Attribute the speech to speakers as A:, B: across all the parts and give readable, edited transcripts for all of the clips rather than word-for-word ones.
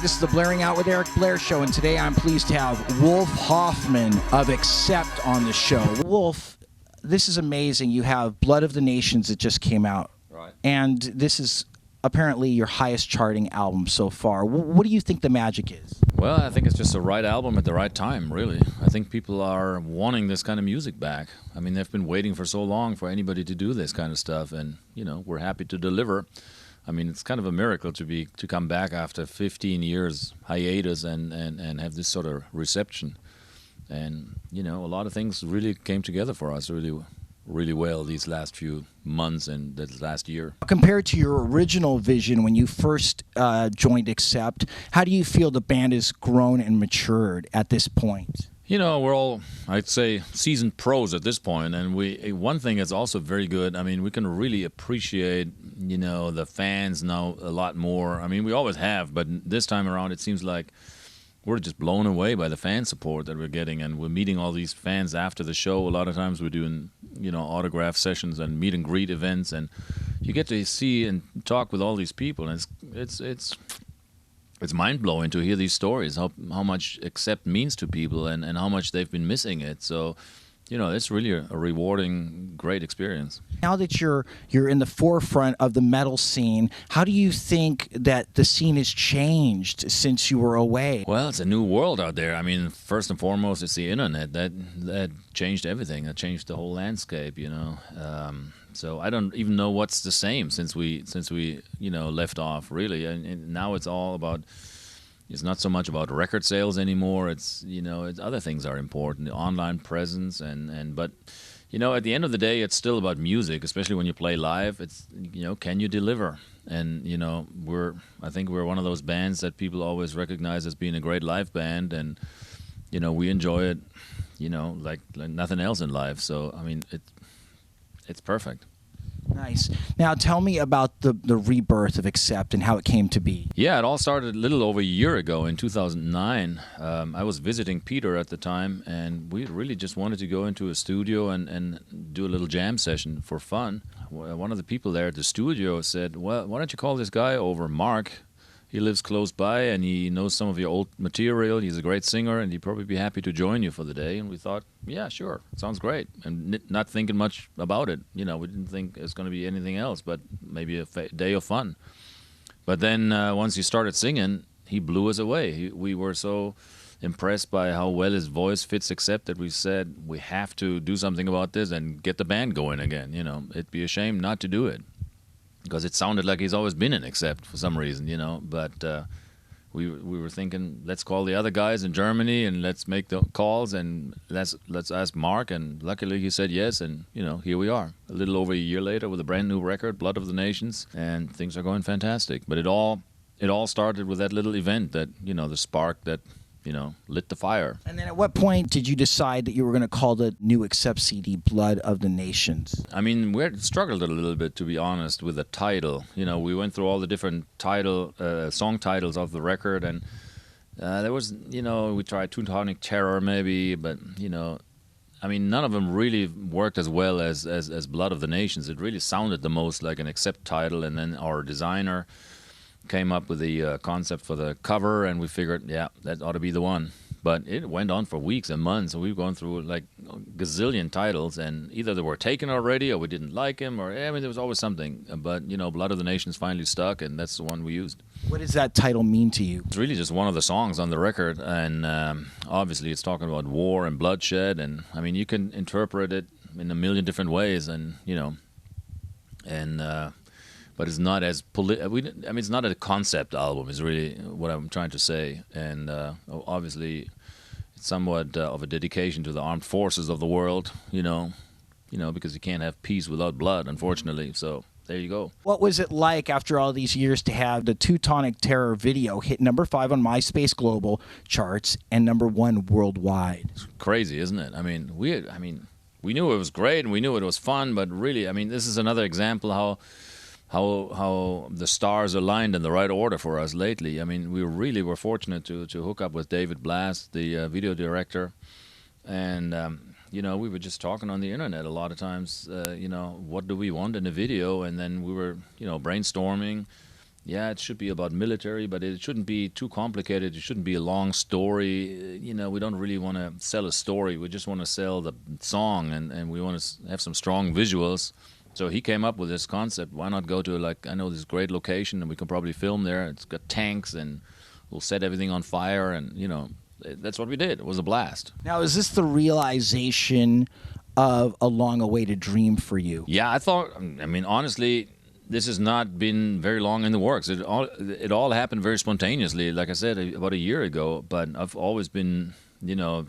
A: This is the Blairing Out with Eric Blair show, and today I'm pleased to have WOLF Hoffmann of Accept on the show. Wolf, this is amazing. You have Blood of the Nations that just came out,
B: right?
A: And this is apparently your highest charting album so far. What do you think the magic is?
B: Well, I think it's just the right album at the right time, really. I think people are wanting this kind of music back. I mean, they've been waiting for so long for anybody to do this kind of stuff, and, you know, we're happy to deliver. I mean, it's kind of a miracle to come back after 15 years hiatus and have this sort of reception. And, you know, a lot of things really came together for us really well these last few months and this last year. Compared
A: to your original vision when you first joined Accept, how do you feel the band has grown and matured at this point?
B: You know, we're all, I'd say, seasoned pros at this point, and one thing that's also very good, I mean, we can really appreciate, you know, the fans now a lot more. I mean, we always have, but this time around it seems like we're just blown away by the fan support that we're getting, and we're meeting all these fans after the show. A lot of times we're doing, you know, autograph sessions and meet and greet events, and you get to see and talk with all these people, and it's mind-blowing to hear these stories, how much Accept means to people and how much they've been missing it. So, you know, it's really a rewarding, great experience.
A: Now that you're in the forefront of the metal scene, how do you think that the scene has changed since you were away?
B: Well, it's a new world out there. I mean, first and foremost, it's the internet. That changed everything. That changed the whole landscape, you know. So I don't even know what's the same since we you know, left off, really. And now it's all about, it's not so much about record sales anymore. It's, you know, other things are important, the online presence but, you know, at the end of the day, it's still about music, especially when you play live. It's, you know, can you deliver? And, you know, I think we're one of those bands that people always recognize as being a great live band, and, you know, we enjoy it, you know, like nothing else in life. So, I mean, it's perfect.
A: Nice. Now tell me about the rebirth of Accept and how it came to be.
B: Yeah, it all started a little over a year ago in 2009. I was visiting Peter at the time, and we really just wanted to go into a studio and do a little jam session for fun. One of the people there at the studio said, well, why don't you call this guy over, Mark? He lives close by, and he knows some of your old material. He's a great singer, and he'd probably be happy to join you for the day. And we thought, yeah, sure, sounds great. And not thinking much about it. You know, we didn't think it was going to be anything else but maybe a day of fun. But then once he started singing, he blew us away. We were so impressed by how well his voice fits Accept that we said, we have to do something about this and get the band going again. You know, it'd be a shame not to do it, because it sounded like he's always been in Accept for some reason, you know. But we were thinking, let's call the other guys in Germany and let's make the calls and let's ask Mark. And luckily he said yes, and, you know, here we are, a little over a year later with a brand new record, Blood of the Nations, and things are going fantastic. But it all started with that little event that, you know, the spark that, you know, lit the fire.
A: And then at what point did you decide that you were going to call the new Accept CD Blood of the Nations?
B: I mean, we struggled a little bit, to be honest, with the title. You know, we went through all the different song titles of the record, and there was, you know, we tried Teutonic Terror maybe, but, you know, I mean, none of them really worked as well as Blood of the Nations. It really sounded the most like an Accept title, and then our designer came up with the concept for the cover, and we figured, yeah, that ought to be the one. But it went on for weeks and months, and we were going through like a gazillion titles, and either they were taken already or we didn't like him, or, I mean, there was always something. But, you know, Blood of the Nations finally stuck, and that's the one we used.
A: What does that title mean to you?
B: It's really just one of the songs on the record, and obviously it's talking about war and bloodshed, and, I mean, you can interpret it in a million different ways, and, you know, and but it's not as I mean, it's not a concept album, is really what I'm trying to say. And obviously, it's somewhat of a dedication to the armed forces of the world, you know, because you can't have peace without blood, unfortunately. So there you go.
A: What was it like after all these years to have the Teutonic Terror video hit #5 on MySpace Global Charts and #1 worldwide?
B: It's crazy, isn't it? I mean, we knew it was great and we knew it was fun, but really, I mean, this is another example how the stars aligned in the right order for us lately. I mean, we really were fortunate to hook up with David Blast, the video director, and you know, we were just talking on the internet a lot of times. You know, what do we want in a video? And then we were, you know, brainstorming, yeah, it should be about military, but it shouldn't be too complicated. It shouldn't be a long story. You know, we don't really want to sell a story. We just want to sell the song, and we want to have some strong visuals. So he came up with this concept. Why not go to, like, I know this great location, and we can probably film there. It's got tanks, and we'll set everything on fire, and, you know, that's what we did. It was a blast.
A: Now, is this the realization of a long-awaited dream for you?
B: Yeah, I mean, honestly, this has not been very long in the works. It all happened very spontaneously, like I said, about a year ago. But I've always been, you know,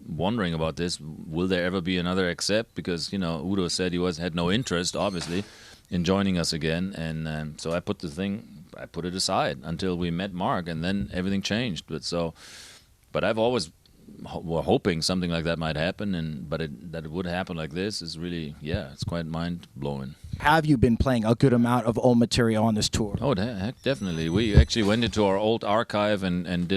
B: wondering about this. Will there ever be another Accept? Because, you know, Udo said he had no interest, obviously, in joining us again. And so I put it aside until we met Mark, and then everything changed. But I've always were hoping something like that might happen, that it would happen like this is really, yeah, it's quite mind-blowing.
A: Have you been playing a good amount of old material on this tour?
B: Oh, heck, definitely. We actually went into our old archive and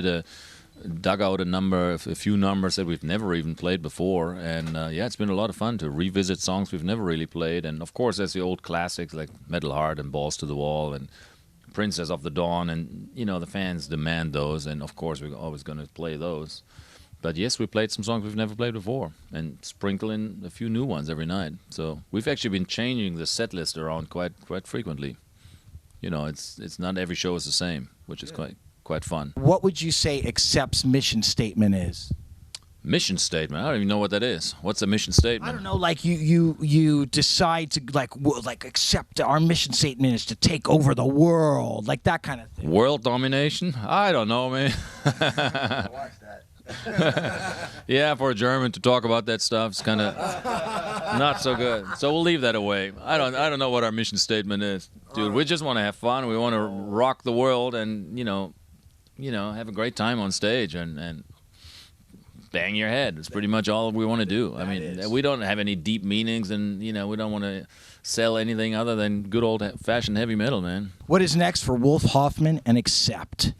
B: dug out a few numbers that we've never even played before, and yeah, it's been a lot of fun to revisit songs we've never really played, and of course there's the old classics like Metal Heart and Balls to the Wall and Princess of the Dawn, and, you know, the fans demand those, and of course we're always going to play those. But yes, we played some songs we've never played before, and sprinkle in a few new ones every night. So we've actually been changing the set list around quite frequently. You know, it's not every show is the same, which is quite fun.
A: What would you say Accept's mission statement is?
B: Mission statement? I don't even know what that is. What's a mission statement?
A: I don't know. Like you decide to like Accept. Our mission statement is to take over the world, like that kind of thing.
B: World domination? I don't know, man.
C: I watched that.
B: Yeah, for a German to talk about that stuff is kind of not so good. So we'll leave that away. I don't know what our mission statement is, dude. We just want to have fun. We want to rock the world, and you know, have a great time on stage and bang your head. It's pretty much all we want to do. I mean, we don't have any deep meanings, and, you know, we don't want to sell anything other than good old-fashioned heavy metal, man.
A: What is next for WOLF Hoffmann and Accept?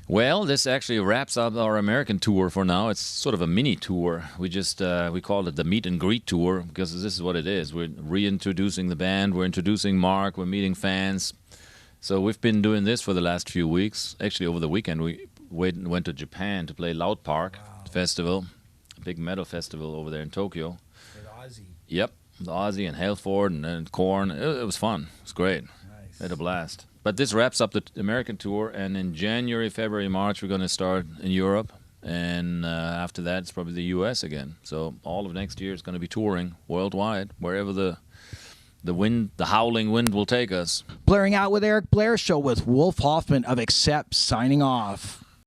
B: Well, this actually wraps up our American tour for now. It's sort of a mini tour. We just we call it the meet and greet tour, because this is what it is. We're reintroducing the band. We're introducing Mark. We're meeting fans. So we've been doing this for the last few weeks. Actually, over the weekend, we went to Japan to play Loud Park Festival, a big metal festival over there in Tokyo.
C: With Ozzy.
B: Yep, with Ozzy and Halford and Korn. It was fun. It was great.
C: Nice.
B: Had a blast. But this wraps up the American tour, and in January, February, March, we're going to start in Europe, and after that, it's probably the U.S. again. So all of next year is going to be touring worldwide, wherever the howling wind will take us.
A: Blaring Out with Eric Blair show with WOLF Hoffmann of Accept, signing off.